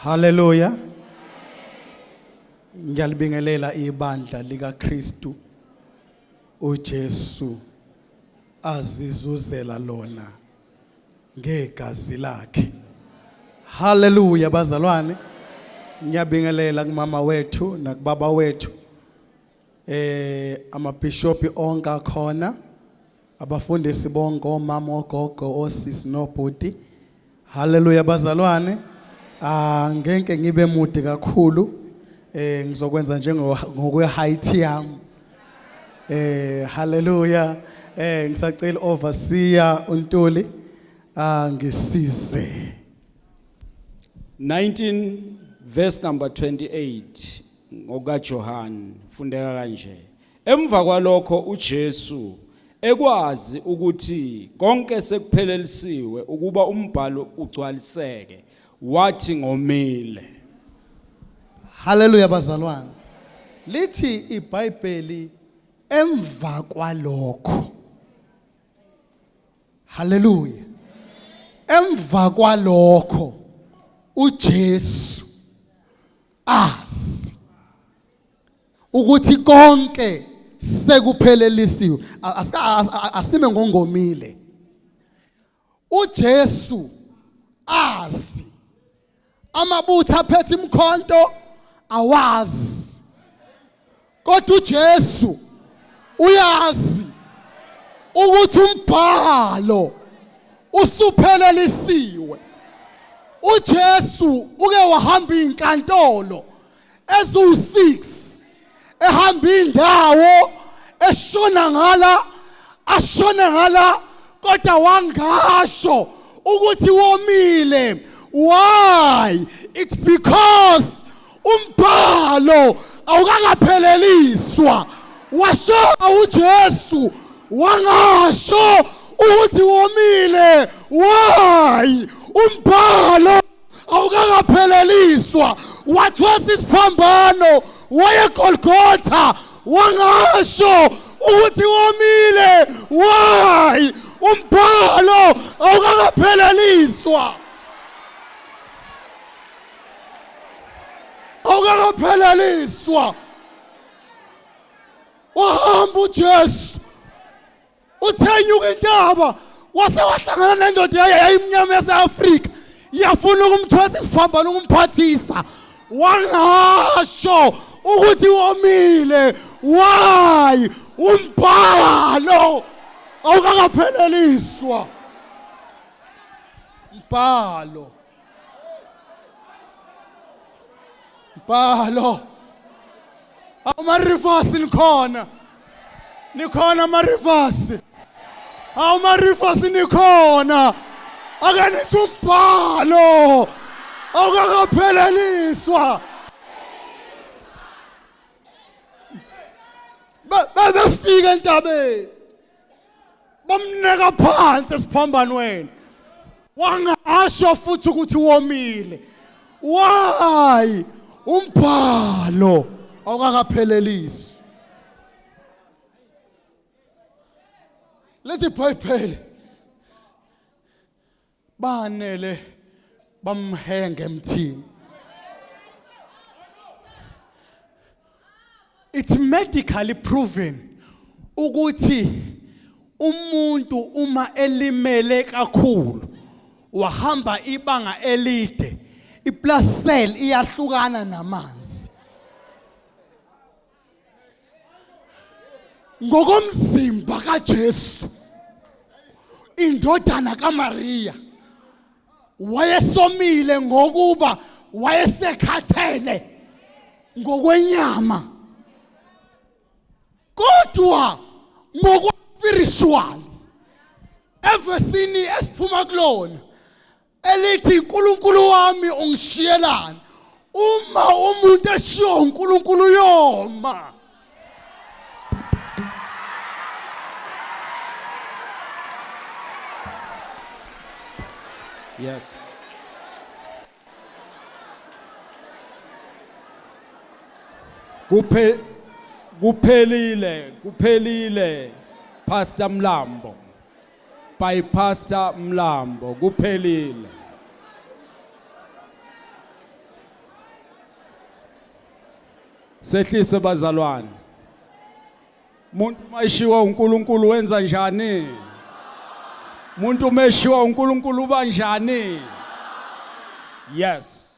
Hallelujah. Ngiyalibingelela ibandla lika Kristu uJesu azizuzela lona ngegazi lakhe. Hallelujah bazalwane. Ngiyabingelela kumama wethu nakubaba wethu. Amabishopi onke akhona. Abafundisi bonke omama ogogo osisi nobhuti. Hallelujah bazalwane. Ngeke ngibe mude kakhulu. Ngizokwenza ngokwe height yami. Hallelujah. Ngisacela overseer uNtuli ngisize. 19 verse number 28 ngoka John fundeka kanje. Emva kwalokho uJesu ekwazi ukuthi konke sekuphelelisiwe ukuba umbhalo ugcwaliseke wathi ngomile. Hallelujah bazalwane. Lithi iBhayibheli emva kwalokho. Hallelujah. Emva kwalokho uJesu azi ukuthi konke sekuphelelisiwe. Asime ngongomile. uJesu azi amabutho aphethe imkhonto awazi. Kodwa uJesu uyazi ukuthi umbhalo usuphelelisiwe. uJesu uke wahamba inkantolo ezu6 ehamba indawo eshona ngala kodwa wangasho ukuthi womile. Why? It's because umbhalo awukakapheleliswa. Washo uJesu wangasho ukuthi womile. Why? Umbhalo awukakapheleliswa. Wathwesa isiphambano waye Golgotha wangasho ukuthi womile. Why? Umbhalo awukakapheleliswa. Awukakapheleliswa. Wahamba uJesu uthenyuka intaba wase wahlangana nendoda yayimnyama yaseAfrika yafuna ukumthwesa isiphambano ukumphathisa. Wangasho ukuthi womile. Why? Umbhalo awukakapheleliswa. Umbhalo amarivasi nikhona amarivasi. Amarivasi nikhona. Akanithi umbhalo awukakapheleliswa. Befika entabeni bamneka phansi esiphambanweni. Wangasho futhi ukuthi womile. Why? Umbhalo awukakapheleliswa. Lethi iBhayibheli banele bamhenge emthini. It's medically proven ukuthi umuntu uma elimele kakhulu wahamba ibanga elide iblood cell iyahlukana namanzi. Ngokomzimba kaJesu indodana kaMaria wayesomile ngokuba wayesekhathele ngokwenyama. Kodwa ngokwe-spiritual evesini esiphuma kulona elithi uNkulunkulu wami ungishiyelana. Uma umuntu eshiyo uNkulunkulu yoma. Yes. Kuphelile Pastor Mlambo. By Pastor Mlambo kuphelile. Sehlise bazalwane. Umuntu mayishiwa uNkulunkulu wenza njani? Umuntu meshiwa uNkulunkulu banjani? Yes.